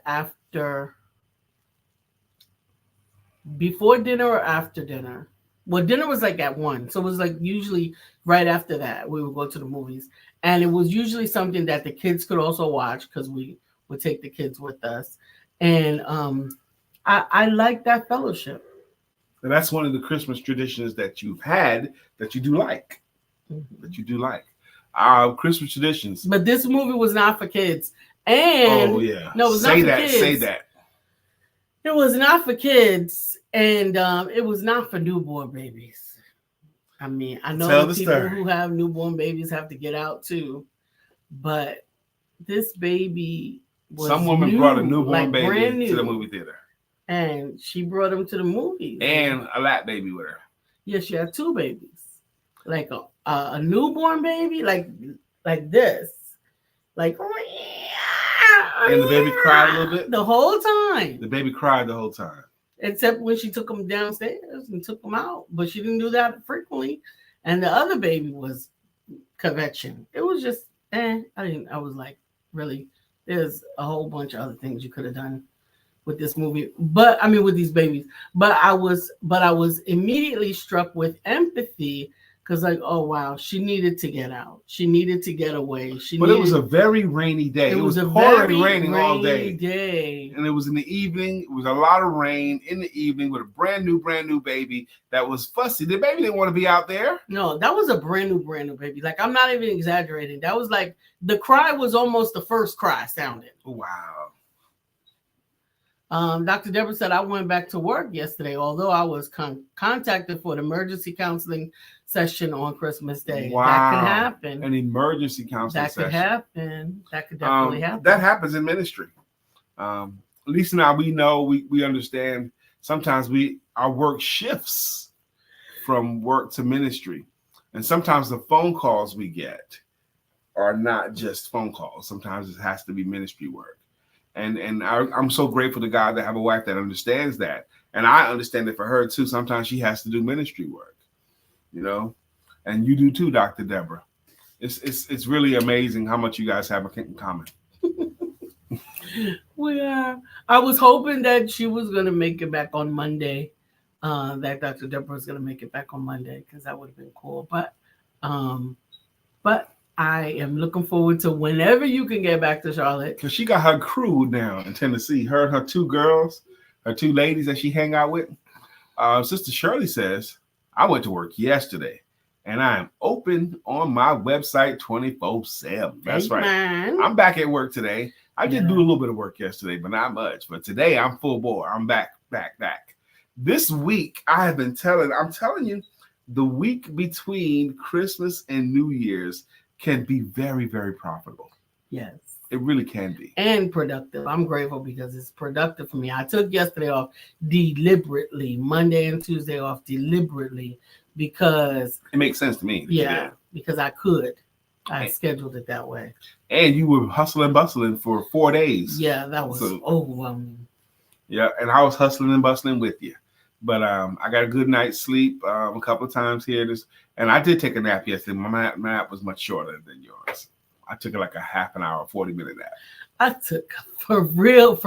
before dinner or after dinner. Well, dinner was like at 1. So it was like usually right after that we would go to the movies. And it was usually something that the kids could also watch because we would take the kids with us. And I like that fellowship. And that's one of the Christmas traditions that you've had that you do like. That you do like. Our Christmas traditions. But this movie was not for kids. And oh yeah. No, it was not for kids. Say that. It was not for kids, and it was not for newborn babies. I mean, I know people who have newborn babies have to get out too, but this baby was some woman brought a newborn baby brand new, to the movie theater, and she brought him to the movies, and a lap baby with her. Yeah, she had 2 babies, like a newborn baby, like this, like. And the baby cried a little bit? The whole time. The baby cried the whole time. Except when she took him downstairs and took him out. But she didn't do that frequently. And the other baby was kvetching. It was just, I was like, really, there's a whole bunch of other things you could have done with this movie. But, I mean, with these babies. But I was immediately struck with empathy. Because oh, wow, she needed to get out. She needed to get away. It was a very rainy day. It was pouring raining all day. And it was in the evening. It was a lot of rain in the evening with a brand new baby that was fussy. The baby didn't want to be out there. No, that was a brand new baby. Like, I'm not even exaggerating. That was like, the cry was almost the first cry sounded. Wow. Dr. Deborah said, I went back to work yesterday, although I was contacted for an emergency counseling session on Christmas Day. Wow. That could happen. An emergency counseling session. That could happen. That could definitely happen. That happens in ministry. Lisa and I, we know, we understand sometimes our work shifts from work to ministry. And sometimes the phone calls we get are not just phone calls. Sometimes it has to be ministry work. And I'm so grateful to God to have a wife that understands that. And I understand it for her too. Sometimes she has to do ministry work, and you do too, Dr. Deborah. It's really amazing how much you guys have in common. We are. I was hoping that she was going to make it back on Monday, that Dr. Deborah was going to make it back on Monday, because that would have been cool. But I am looking forward to whenever you can get back to Charlotte. Because she got her crew now in Tennessee. Her and her 2 girls, her 2 ladies that she hang out with. Sister Shirley says, I went to work yesterday, and I am open on my website 24/7. That's right. I'm back at work today. I did do a little bit of work yesterday, but not much. But today I'm full bore. I'm back. This week, I'm telling you, the week between Christmas and New Year's can be very, very profitable. Yes. It really can be. And productive. I'm grateful because it's productive for me. I took yesterday off deliberately, Monday and Tuesday off deliberately, because it makes sense to me. Yeah, because I could. I scheduled it that way. And you were hustling and bustling for 4 days. Yeah, that was overwhelming. Yeah, and I was hustling and bustling with you. But I got a good night's sleep a couple of times here. And I did take a nap yesterday. My nap was much shorter than yours. I took like a half an hour, 40-minute nap. I took for real.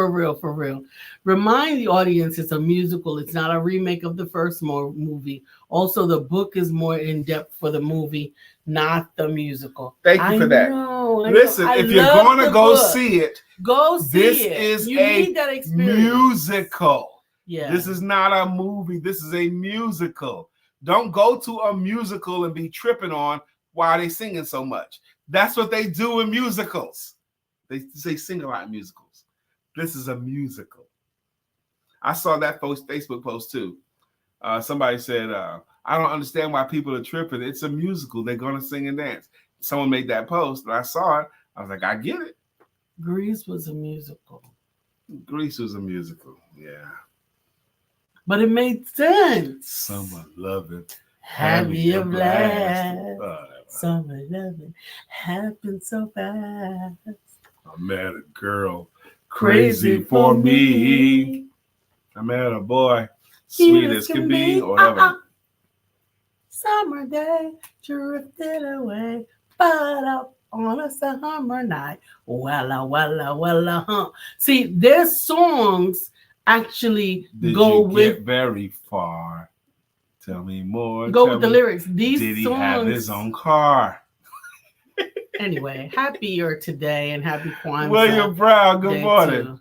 Remind the audience it's a musical. It's not a remake of the first movie. Also, the book is more in depth for the movie, not the musical. Thank you for that. Listen, if you're going to go see it, go see it. This is you a need that experience. Musical. Yeah. This is not a movie. This is a musical. Don't go to a musical and be tripping on why they singing so much. That's what they do in musicals. They sing a lot in musicals. This is a musical. I saw that Facebook post too. Somebody said, I don't understand why people are tripping. It's a musical. They're going to sing and dance. Someone made that post, and I saw it. I was like, I get it. Grease was a musical. Grease was a musical, yeah. But it made sense. Summer loving, having a blast. Summer loving happened so fast. I met a girl crazy for me. I met a boy sweet as can be. Or whatever. Summer day drifted away, but up on a summer night. Walla, walla, walla, huh. See, their songs actually go with. Get very far. Tell me more. Go with the lyrics. These did he songs have his own car? Anyway, happier today and happy Kwanzaa. William Brown, good morning.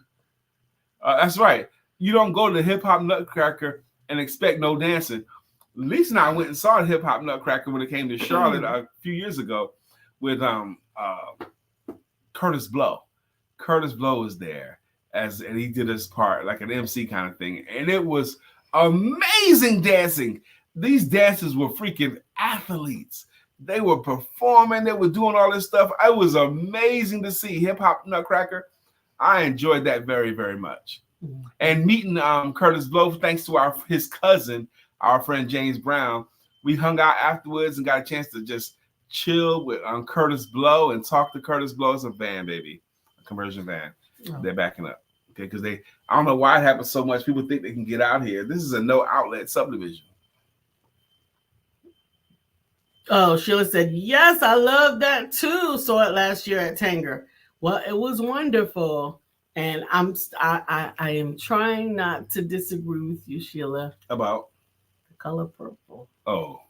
That's right. You don't go to the Hip Hop Nutcracker and expect no dancing. Lisa and I went and saw the Hip Hop Nutcracker when it came to Charlotte a few years ago with Curtis Blow. Curtis Blow was there and he did his part like an MC kind of thing, and it was amazing dancing. These dancers were freaking athletes. They were performing. They were doing all this stuff. It was amazing to see Hip Hop Nutcracker. I enjoyed that very, very much. And meeting Curtis Blow, thanks to his cousin, our friend James Brown, we hung out afterwards and got a chance to just chill with Curtis Blow and talk to Curtis Blow. It's a van, baby, a conversion van. Oh. They're backing up, okay? Because I don't know why it happens so much. People think they can get out here. This is a no outlet subdivision. Oh, Sheila said, yes, I love that too. Saw it last year at Tanger. Well, it was wonderful. And I am trying not to disagree with you, Sheila. About? The color purple. Oh.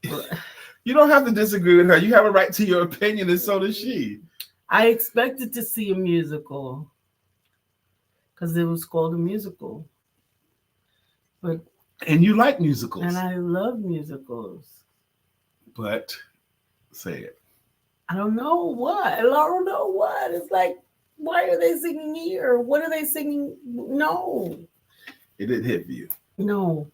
You don't have to disagree with her. You have a right to your opinion, and so does she. I expected to see a musical because it was called a musical. And you like musicals. And I love musicals. But say it. I don't know what. I don't know what. It's like, why are they singing here? What are they singing? No. It didn't hit you. No.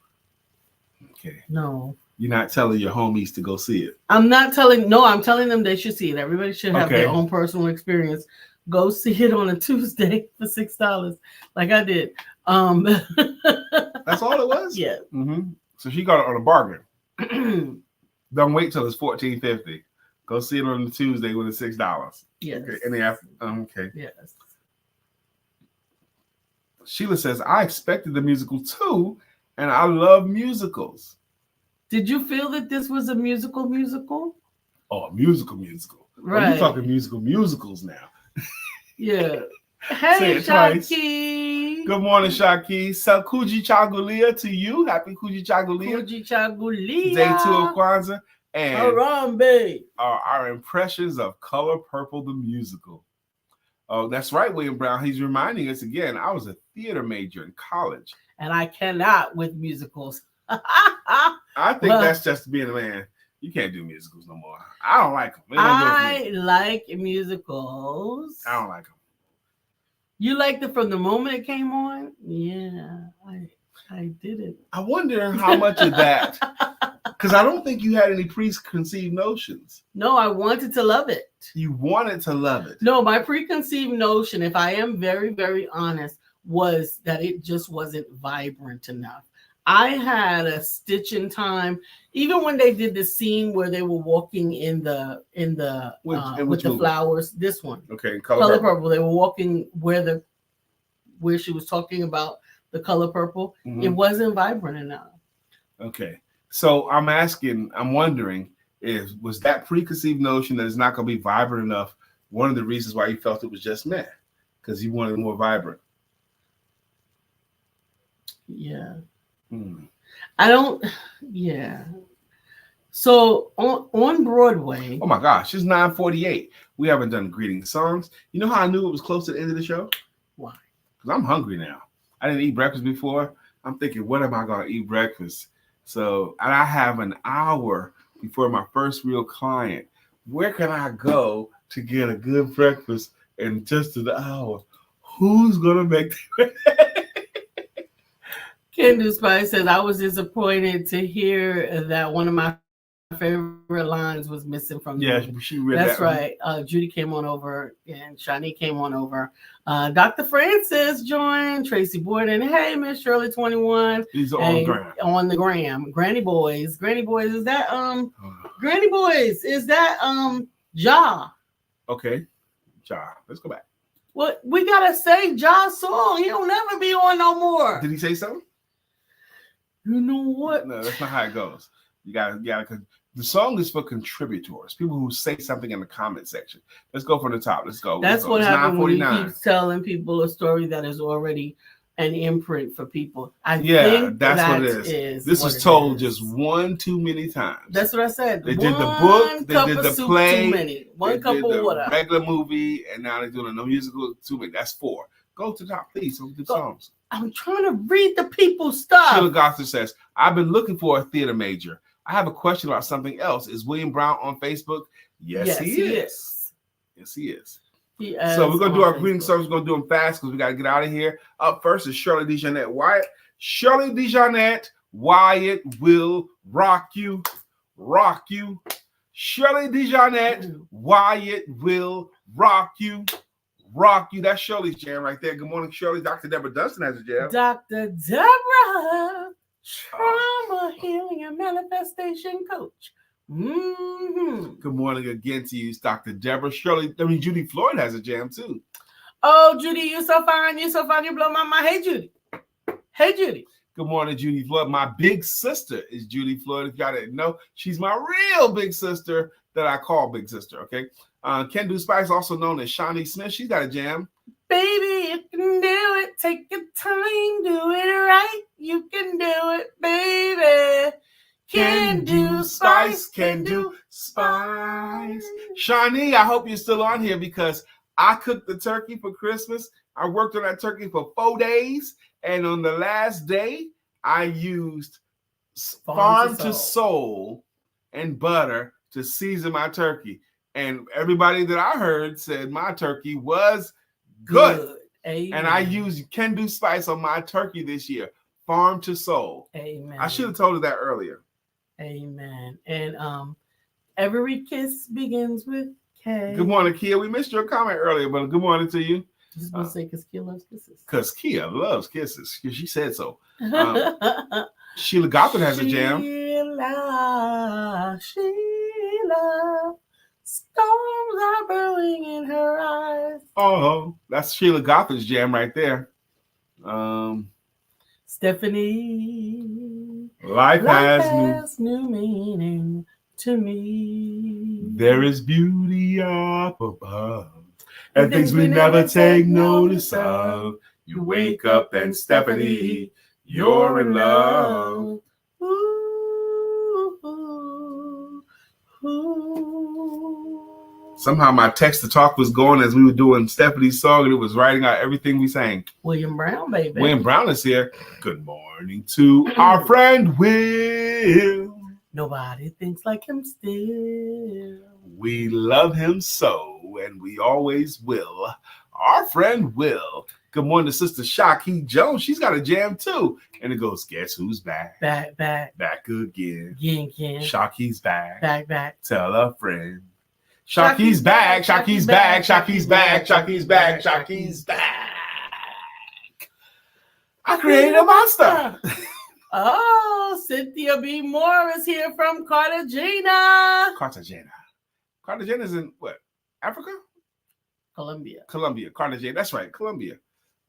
Okay. No. You're not telling your homies to go see it. I'm telling them they should see it. Everybody should have their own personal experience. Go see it on a Tuesday for $6, like I did. That's all it was? Yeah. Mm-hmm. So she got it on a bargain. Don't wait till it's $14.50. Go see it on the Tuesday when it's $6. Yes. Okay. Okay. Yes. Sheila says, I expected the musical too, and I love musicals. Did you feel that this was a musical? Oh, a musical. Right. Oh, you're talking musicals now. Yeah. Hey, Shaki. Good morning, Shaki. So, Kujichagulia to you. Happy Kujichagulia. Kujichagulia. Day 2 of Kwanzaa. And Harambe. Our impressions of Color Purple, the musical. Oh, that's right, William Brown. He's reminding us again, I was a theater major in college. And I cannot with musicals. I think that's just being a man. You can't do musicals no more. I don't like them. I like musicals. I don't like them. You liked it from the moment it came on? Yeah, I did it. I wonder how much of that, because I don't think you had any preconceived notions. No, I wanted to love it. You wanted to love it. No, my preconceived notion, if I am very, very honest, was that it just wasn't vibrant enough. I had a stitch in time, even when they did the scene where they were walking with the flowers. This one, okay, color purple. They were walking where she was talking about the color purple. Mm-hmm. It wasn't vibrant enough. Okay, so I'm wondering, was that preconceived notion that it's not going to be vibrant enough one of the reasons why you felt it was just meh? Because you wanted more vibrant. Yeah. I don't. Yeah. So on Broadway. Oh my gosh, it's 9:48. We haven't done greeting songs. You know how I knew it was close to the end of the show? Why? Because I'm hungry now. I didn't eat breakfast before. I'm thinking, what am I going to eat breakfast? So, and I have an hour before my first real client. Where can I go to get a good breakfast in just an hour? Who's going to make that? Kendu Spice says, I was disappointed to hear that one of my favorite lines was missing from the movie. Yeah, she read That's that. right. Judy came on over and Shani came on over. Dr. Francis joined. Tracy Borden. Hey, Miss Shirley 21. These are Hey, on the gram. Granny Boys. Granny Boys, is that Granny Boys, is that Ja? Okay. Ja. Let's go back. Well, we gotta say Ja's song. He'll never be on no more. Did he say something? You know what? No, that's not how it goes. You gotta. The song is for contributors, people who say something in the comment section. Let's go from the top. Let's go. That's what happens when you keep 9:49. telling people a story that is already an imprint for people. I Yeah, think that's what it is. This was told just one too many times. That's what I said. They did the book, they did the play, too many. One cup of water. Regular movie, and now they're doing a musical too many. That's 4. Go to the top, please. Some good songs. I'm trying to read the people's stuff. Sheila Gothard says, I've been looking for a theater major. I have a question about something else. Is William Brown on Facebook? Yes, he is. Yes, he is. So we're going to do our greeting service. We're going to do them fast because we got to get out of here. Up first is Shirley DeJohnette Wyatt. Shirley DeJohnette Wyatt will rock you, rock you. Shirley DeJohnette Wyatt will rock you, rock you. That's Shirley's jam right there. Good morning, Shirley. Dr. Deborah Dunstan has a jam. Dr. Deborah, trauma healing and manifestation coach. Mm-hmm. Good morning again to you, Dr. Deborah. Judy Floyd has a jam too. Oh, Judy, you're so fine. You're so fine. You blow my mind. Hey, Judy. Hey, Judy. Good morning, Judy Floyd. My big sister is Judy Floyd. If y'all didn't know, she's my real big sister that I call big sister, okay? Kendu Spice, also known as Shawnee Smith, she's got a jam. Baby, you can do it. Take your time. Do it right. You can do it, baby. Kendu Spice. Kendu Spice. Shawnee, I hope you're still on here because I cooked the turkey for Christmas. I worked on that turkey for 4 days. And on the last day, I used farm to soul and butter to season my turkey. And everybody that I heard said my turkey was good. And I used Kendu Spice on my turkey this year. Farm to soul. Amen. I should have told her that earlier. Amen. And every kiss begins with K. Good morning, Kia. We missed your comment earlier, but good morning to you. Just want to say because Kia loves kisses. Because Kia loves kisses. She said so. Sheila Gothard has a jam. Sheila, storms are brewing in her eyes. Oh, that's Sheila Gothard's jam right there. Stephanie, life has new meaning to me. There is beauty up above. And things we never take notice of. You wake up and Stephanie, you're in love. Ooh, ooh, ooh. Somehow my text to talk was going as we were doing Stephanie's song, and it was writing out everything we sang. William Brown, baby. William Brown is here. Good morning to our friend Will. Nobody thinks like him still. We love him so, and we always will. Our friend Will. Good morning to Sister Shaki Jones. She's got a jam too. And it goes, guess who's back? Back again. Again. Shaki's back. Back. Tell a friend. Shaki's back. Shaki's back. Shaki's back. Shaki's back. Shaki's back. I created a monster. Oh, Cynthia B. Moore is here from Cartagena. Cartagena's in what? Africa? Colombia. Cartagena. That's right. Colombia.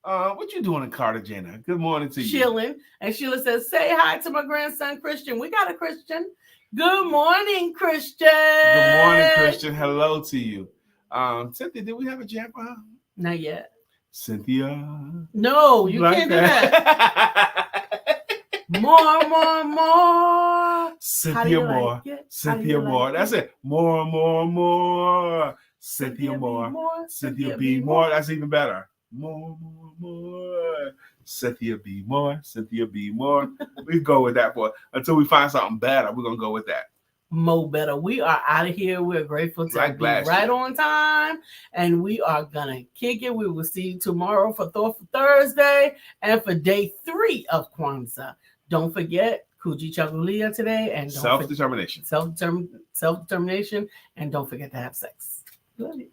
What you doing in Cartagena? Good morning to you. Chilling. And Sheila says, say hi to my grandson, Christian. We got a Christian. Good morning, Christian. Good morning, Christian. Hello to you. Cynthia, did we have a jam for her? Not yet. Cynthia. No, you can't do that. More. Cynthia Moore. Cynthia Moore. That's it. More. Cynthia Moore. Cynthia B. Moore. That's even better. More. Cynthia B. Moore. We go with that for until we find something better. We're gonna go with that. Mo better. We are out of here. We're grateful to Like be last right year. on time, and we are gonna kick it. We will see you tomorrow for Thoughtful Thursday and for day 3 of Kwanzaa. Don't forget Kujichagulia today, and don't forget Self-determination. self-determination, and don't forget to have sex. Love you.